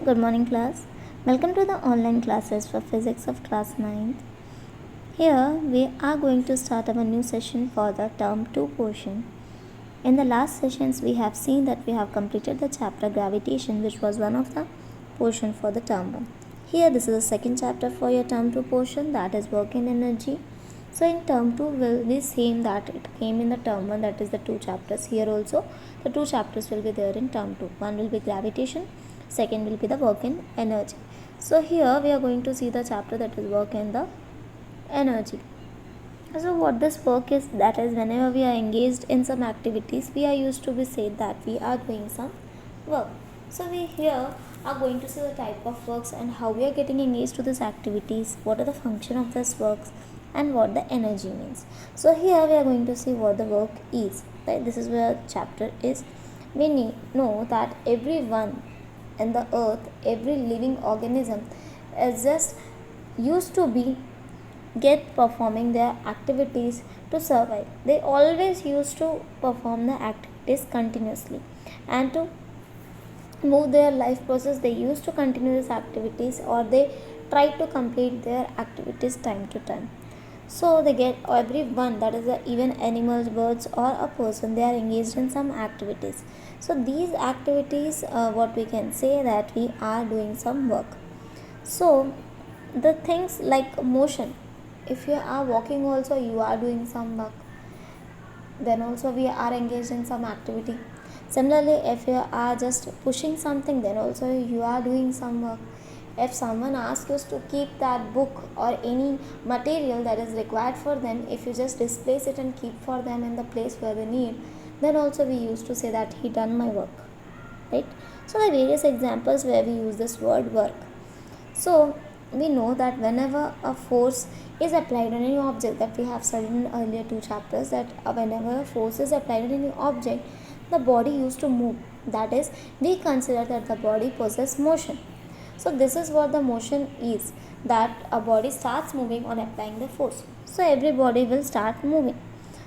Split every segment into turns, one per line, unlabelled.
Good morning, class. Welcome to the online classes for physics of class 9th. Here we are going to start our new session for the term 2 portion. In the last sessions, we have seen that we have completed the chapter gravitation, which was one of the portion for the term 1. Here, this is the second chapter for your term 2 portion, that is work in energy. So in term 2 will be same that it came in the term 1, that is the 2 chapters. Here also the 2 chapters will be there in term 2. One will be gravitation, second will be the work in energy. So here we are going to see the chapter that is work in the energy. So what this work is, that is whenever we are engaged in some activities, we are used to be said that we are doing some work. So we here are going to see the type of works and how we are getting engaged to these activities, what are the function of this works, and what the energy means. So here we are going to see what the work is. Right? This is where chapter is. We know that everyone in the earth, every living organism is just used to be get performing their activities to survive. They always used to perform the activities continuously, and to move their life process they used to continue these activities, or they try to complete their activities time to time. So they get everyone, that is even animals, birds, or a person, they are engaged in some activities. So these activities, what we can say that we are doing some work. So the things like motion, if you are walking also you are doing some work, then also we are engaged in some activity. Similarly, if you are just pushing something, then also you are doing some work. If someone asks you to keep that book or any material that is required for them, if you just displace it and keep for them in the place where they need, then also we used to say that he done my work, right? So the various examples where we use this word work. So we know that whenever a force is applied on any object, that we have studied in earlier 2 chapters, that whenever a force is applied on any object, the body used to move. That is, we consider that the body possesses motion. So this is what the motion is, that a body starts moving on applying the force. So every body will start moving.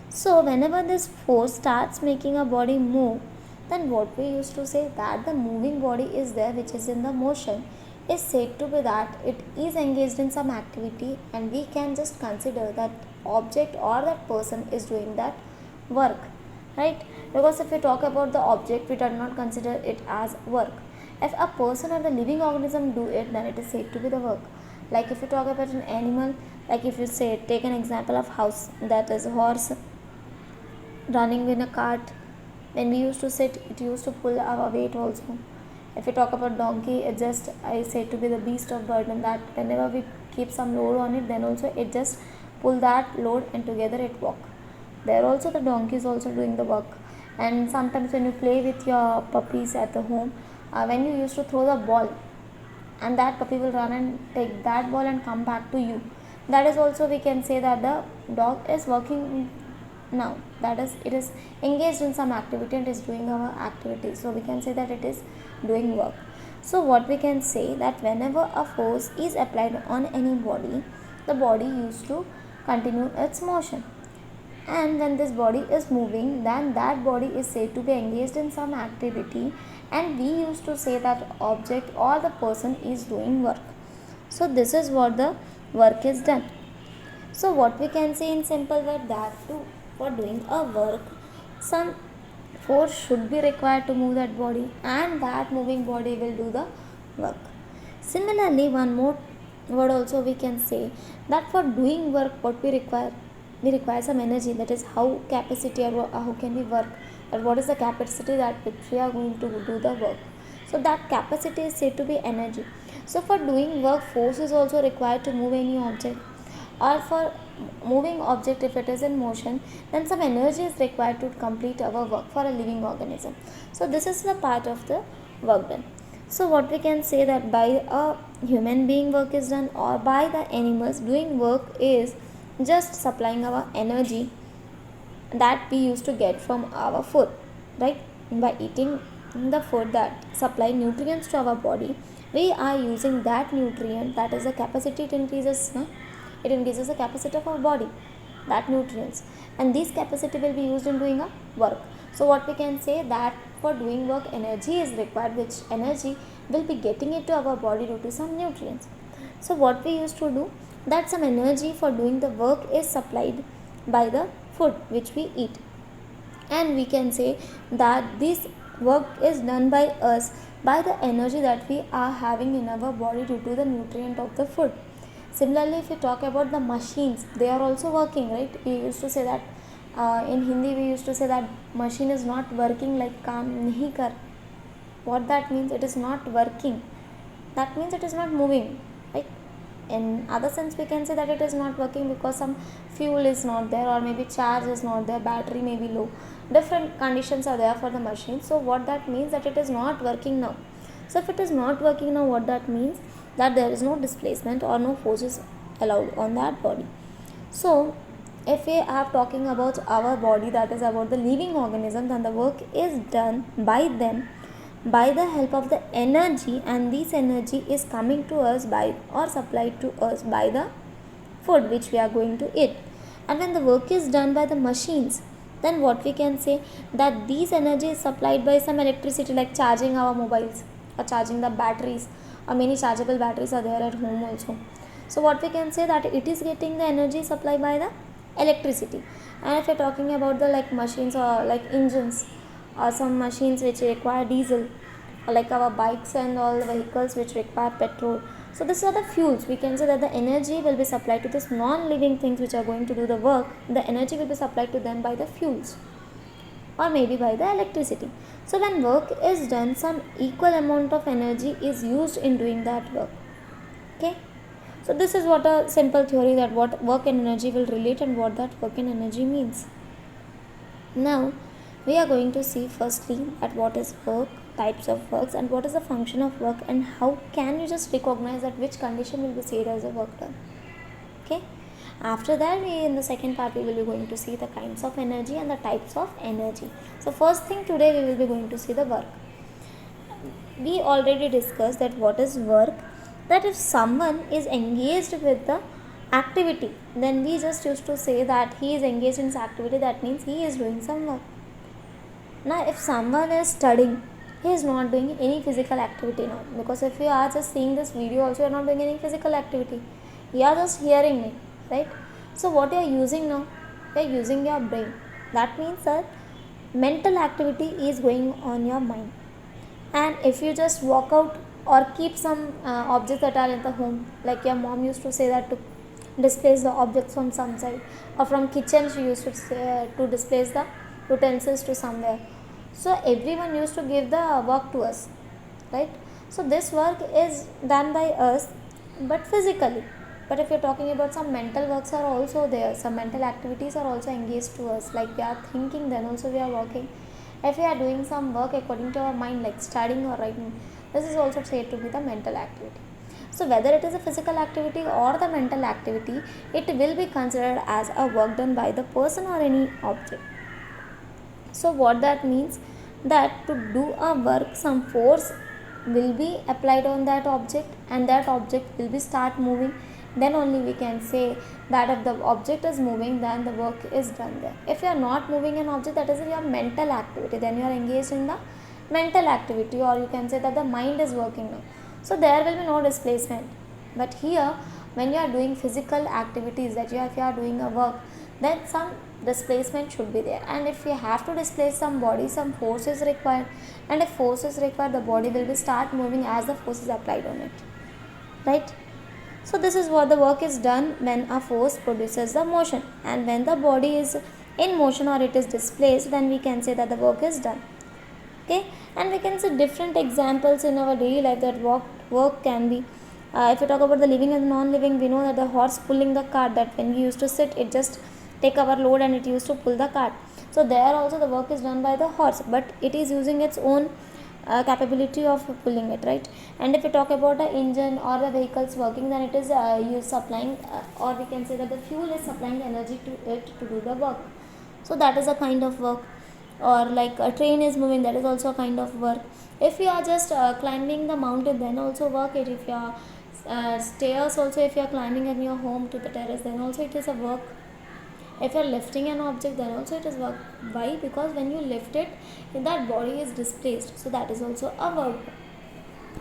So whenever this force starts making a body move, then what we used to say that the moving body is there, which is in the motion, is said to be that it is engaged in some activity, and we can just consider that object or that person is doing that work, right? Because if we talk about the object, we do not consider it as work. If a person or the living organism do it, then it is said to be the work. Like if you talk about an animal, like if you say take an example of house, that is horse running in a cart. When we used to sit, it used to pull our weight also. If we talk about donkey, it just I say to be the beast of burden, that whenever we keep some load on it, then also it just pull that load and together it walk. There also the donkey is also doing the work. And sometimes when you play with your puppies at the home, when you used to throw the ball, and that puppy will run and take that ball and come back to you, that is also we can say that the dog is working now, that is it is engaged in some activity and is doing our activity. So we can say that it is doing work. So what we can say that whenever a force is applied on any body, the body used to continue its motion, and when this body is moving, then that body is said to be engaged in some activity, and we used to say that object or the person is doing work. So this is what the work is done. So what we can say in simple word, that too, for doing a work, some force should be required to move that body, and that moving body will do the work. Similarly, one more word also we can say that for doing work, what we require some energy, that is how capacity or how can we work, or what is the capacity that which we are going to do the work. So that capacity is said to be energy. So for doing work, force is also required to move any object, or for moving object, if it is in motion, then some energy is required to complete our work for a living organism. So this is the part of the work done. So what we can say that by a human being work is done, or by the animals doing work is just supplying our energy that we used to get from our food, right? By eating the food that supply nutrients to our body, we are using that nutrient, that is the capacity it increases, no? It increases the capacity of our body, that nutrients, and this capacity will be used in doing a work. So what we can say that for doing work energy is required, which energy will be getting into our body due to some nutrients. So what we used to do, that some energy for doing the work is supplied by the food which we eat, and we can say that this work is done by us by the energy that we are having in our body due to the nutrient of the food. Similarly, if you talk about the machines, they are also working, right? We used to say that in Hindi we used to say that machine is not working like काम नहीं कर. What that means? It is not working. That means it is not moving, right? In other sense, we can say that it is not working because some fuel is not there, or maybe charge is not there, battery may be low. Different conditions are there for the machine. So what that means, that it is not working now. So if it is not working now, what that means, that there is no displacement or no forces allowed on that body. So if we are talking about our body, that is about the living organism, then the work is done by them by the help of the energy, and this energy is coming to us by or supplied to us by the food which we are going to eat. And when the work is done by the machines, then what we can say, that these energy is supplied by some electricity, like charging our mobiles or charging the batteries, or many chargeable batteries are there at home also. So what we can say, that it is getting the energy supplied by the electricity. And if you're talking about the like machines or like engines, or some machines which require diesel, or like our bikes and all the vehicles which require petrol, so these are the fuels. We can say that the energy will be supplied to this non-living things which are going to do the work. The energy will be supplied to them by the fuels, or maybe by the electricity. So when work is done, some equal amount of energy is used in doing that work. Okay, so this is what a simple theory, that what work and energy will relate and what that work and energy means. Now we are going to see firstly at what is work, types of works, and what is the function of work, and how can you just recognize that which condition will be said as a work done. Okay, after that in the second part we will be going to see the kinds of energy and the types of energy. So first thing, today we will be going to see the work. We already discussed that what is work, that if someone is engaged with the activity, then we just used to say that he is engaged in this activity, that means he is doing some work. Now if someone is studying, he is not doing any physical activity now, because if you are just seeing this video also, you are not doing any physical activity, you are just hearing me, right? So what you are using now, you are using your brain. That means that mental activity is going on your mind. And if you just walk out or keep some objects that are in the home, like your mom used to say that to displace the objects from some side, or from kitchen she used to say to displace the utensils to somewhere. So everyone used to give the work to us, right? So this work is done by us, but physically. But if you're talking about some mental works are also there, some mental activities are also engaged to us, like we are thinking, then also we are working. If we are doing some work according to our mind, like studying or writing, this is also said to be the mental activity. So whether it is a physical activity or the mental activity, it will be considered as a work done by the person or any object. So what that means, that to do a work, some force will be applied on that object, and that object will be start moving. Then only we can say that if the object is moving, then the work is done there. If you are not moving an object, that is your mental activity, then you are engaged in the mental activity, or you can say that the mind is working now. So there will be no displacement. But here, when you are doing physical activities, that if you are doing a work, then some displacement should be there. And if you have to displace some body, some force is required. And if force is required, the body will be start moving as the force is applied on it, right? So this is what the work is done when a force produces the motion, and when the body is in motion or it is displaced, then we can say that the work is done. Okay, and we can see different examples in our daily life that work can be. If you talk about the living and non-living, we know that the horse pulling the cart, that when we used to sit, it just take our load and it used to pull the cart. So there also the work is done by the horse, but it is using its own capability of pulling it, right? And if you talk about the engine or the vehicles working, then it is supplying or we can say that the fuel is supplying energy to it to do the work. So that is a kind of work. Or like a train is moving, that is also a kind of work. If you are just climbing the mountain, then also work it. If you are stairs also, if you are climbing in your home to the terrace, then also it is a work. If you're lifting an object, then also it is work. Why? Because when you lift it, that body is displaced, so that is also a work.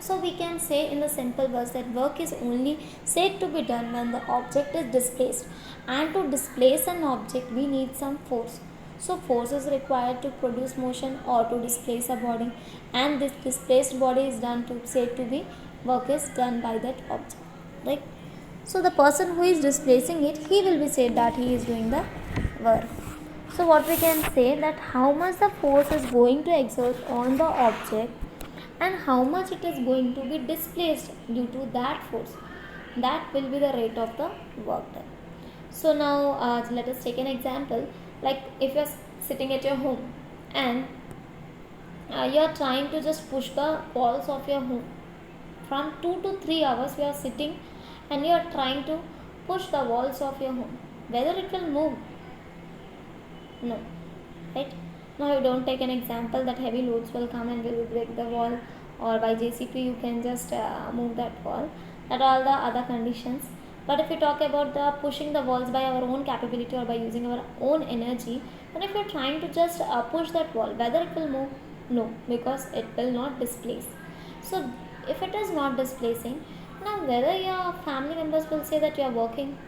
So we can say in the simple words that work is only said to be done when the object is displaced, and to displace an object we need some force. So force is required to produce motion or to displace a body, and this displaced body is done to said to be work is done by that object, right? So the person who is displacing it, he will be said that he is doing the work. So what we can say that how much the force is going to exert on the object and how much it is going to be displaced due to that force, that will be the rate of the work done. So now let us take an example, like if you are sitting at your home and you are trying to just push the walls of your home. From 2 to 3 hours you are sitting and you are trying to push the walls of your home. Whether it will move? No. Right? Now you don't take an example that heavy loads will come and will break the wall, or by JCP you can just move that wall. That are all the other conditions. But if we talk about the pushing the walls by our own capability or by using our own energy, then if you are trying to just push that wall, whether it will move? No, because it will not displace. So if it is not displacing, now whether your family members will say that you are working?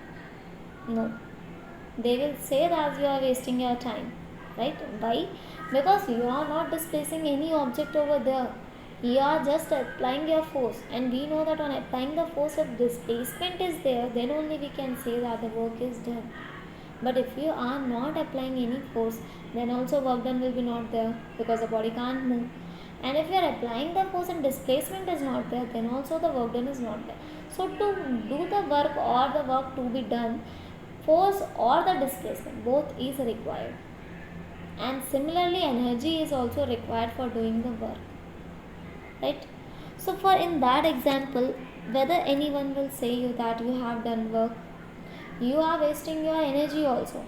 No, they will say that you are wasting your time, right? Why? Because you are not displacing any object over there, you are just applying your force, and we know that on applying the force, if displacement is there, then only we can say that the work is done. But if you are not applying any force, then also work done will be not there, because the body can't move. And if you are applying the force and displacement is not there, then also the work done is not there. So to do the work or the work to be done, force or the displacement both is required. And similarly, energy is also required for doing the work, right? So for in that example, whether anyone will say you that you have done work, you are wasting your energy also.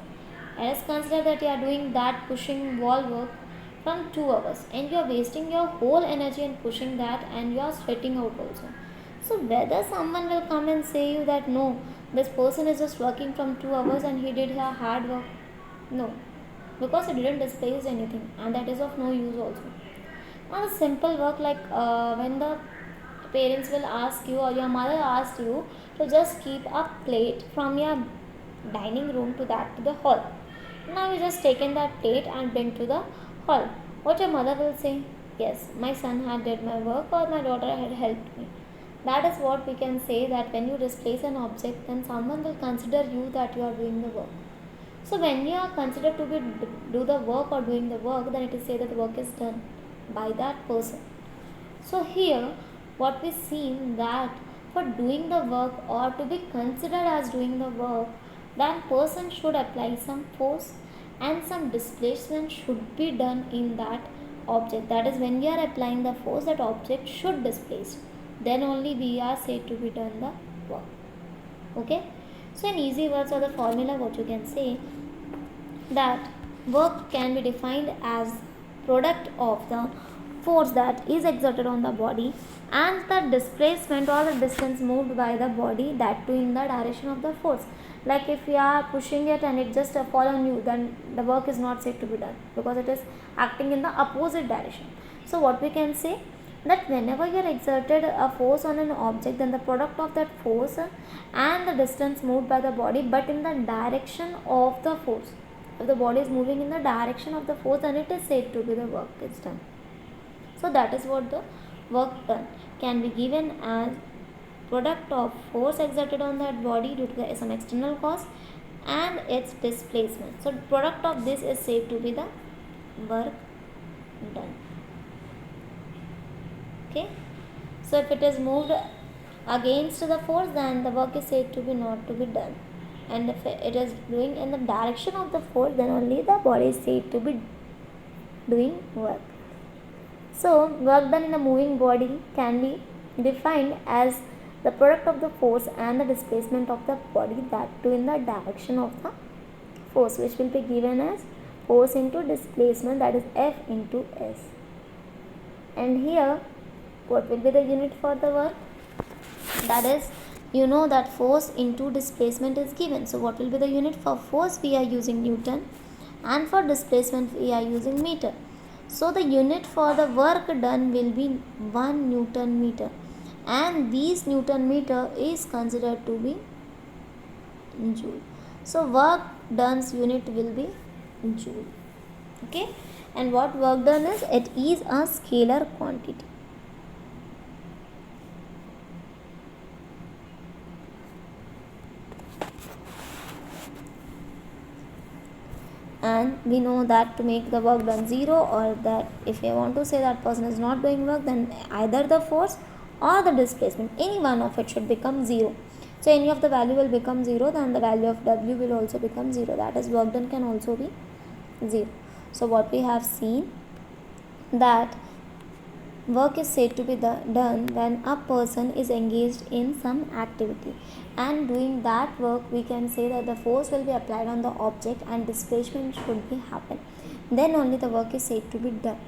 Let us consider that you are doing that pushing wall work from 2 hours and you are wasting your whole energy in pushing that, and you are sweating out also. So whether someone will come and say you that no, this person is just working from 2 hours and he did her hard work? No, because it didn't displace anything, and that is of no use also. Now the simple work, like when the parents will ask you or your mother asked you to just keep a plate from your dining room to the hall. Now you just taken that plate and bring to the hall. What your mother will say? Yes, my son had did my work, or my daughter had helped me. That is what we can say, that when you displace an object, then someone will consider you that you are doing the work. So when you are considered to be do the work or doing the work, then it is said that the work is done by that person. So here what we see that for doing the work or to be considered as doing the work, that person should apply some force and some displacement should be done in that object. That is, when we are applying the force, that object should displace, then only we are said to be done the work. Okay, so in easy words or the formula, what you can say that work can be defined as product of the force that is exerted on the body and the displacement or the distance moved by the body, that too in the direction of the force. Like if you are pushing it and it just fall on you, then the work is not said to be done, because it is acting in the opposite direction. So what we can say, that whenever you are exerted a force on an object, then the product of that force and the distance moved by the body, but in the direction of the force. If the body is moving in the direction of the force, then it is said to be the work is done. So that is what the work done can be given as product of force exerted on that body due to some external cause and its displacement. So product of this is said to be the work done. Okay, so if it is moved against the force, then the work is said to be not to be done, and if it is doing in the direction of the force, then only the body is said to be doing work. So work done in a moving body can be defined as the product of the force and the displacement of the body, that too in the direction of the force, which will be given as force into displacement, that is F into S. And here what will be the unit for the work? That is you know that force into displacement is given. So what will be the unit? For force we are using Newton, and for displacement we are using meter. So the unit for the work done will be 1 Newton meter, and these Newton meter is considered to be joule. So work done's unit will be joule. Okay, and what work done is, it is a scalar quantity. And we know that to make the work done 0, or that if you want to say that person is not doing work, then either the force or the displacement, any one of it should become 0. So any of the value will become 0, then the value of W will also become 0. That is, work done can also be 0. So what we have seen, that work is said to be done when a person is engaged in some activity, and doing that work we can say that the force will be applied on the object and displacement should be happen. Then only the work is said to be done.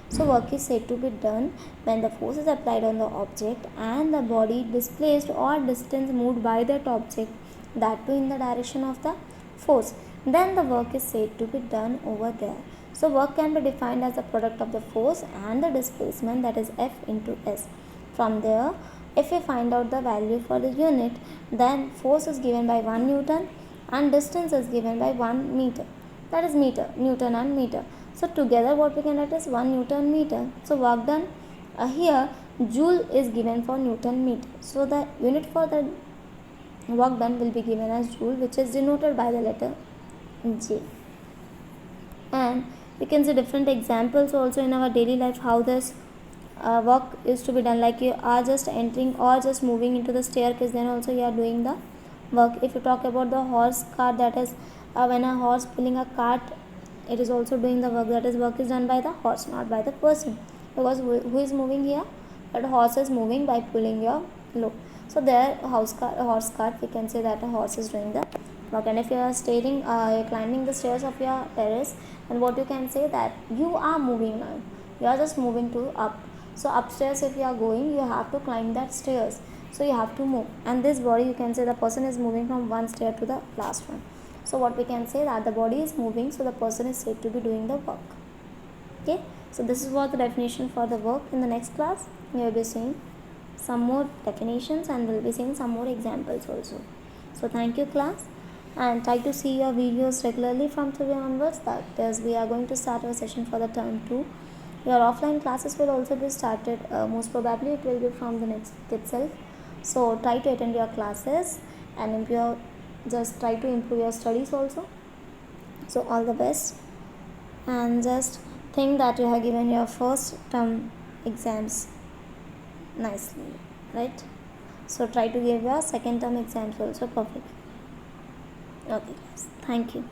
So work is said to be done when the force is applied on the object and the body displaced or distance moved by that object, that too in the direction of the force. Then the work is said to be done over there. So work can be defined as the product of the force and the displacement, that is F into S. From there, if we find out the value for the unit, then force is given by 1 Newton and distance is given by 1 meter. That is meter, Newton and meter. So together what we can write is 1 Newton meter. So work done here, joule is given for Newton meter. So the unit for the work done will be given as joule, which is denoted by the letter J. And we can see different examples also in our daily life how this work is to be done. Like you are just entering or just moving into the staircase, then also you are doing the work. If you talk about the horse cart, that is when a horse pulling a cart, it is also doing the work. That is, work is done by the horse, not by the person, because who is moving here? That horse is moving by pulling your load. So there, horse cart, we can say that a horse is doing the work. And if you are you're climbing the stairs of your terrace, and what you can say that you are moving now, you are just moving to up. So upstairs if you are going, you have to climb that stairs, so you have to move. And this body, you can say the person is moving from one stair to the last one. So what we can say that the body is moving, so the person is said to be doing the work. Okay, so this is what the definition for the work. In the next class we will be seeing some more definitions and we'll be seeing some more examples also. So thank you class, and try to see your videos regularly from today onwards, that is we are going to start our session for the term 2. Your offline classes will also be started, most probably it will be from the next week itself. So try to attend your classes and just try to improve your studies also. So all the best, and just think that you have given your first term exams nicely, right? So try to give your second term exams also perfect. Okay guys, thank you.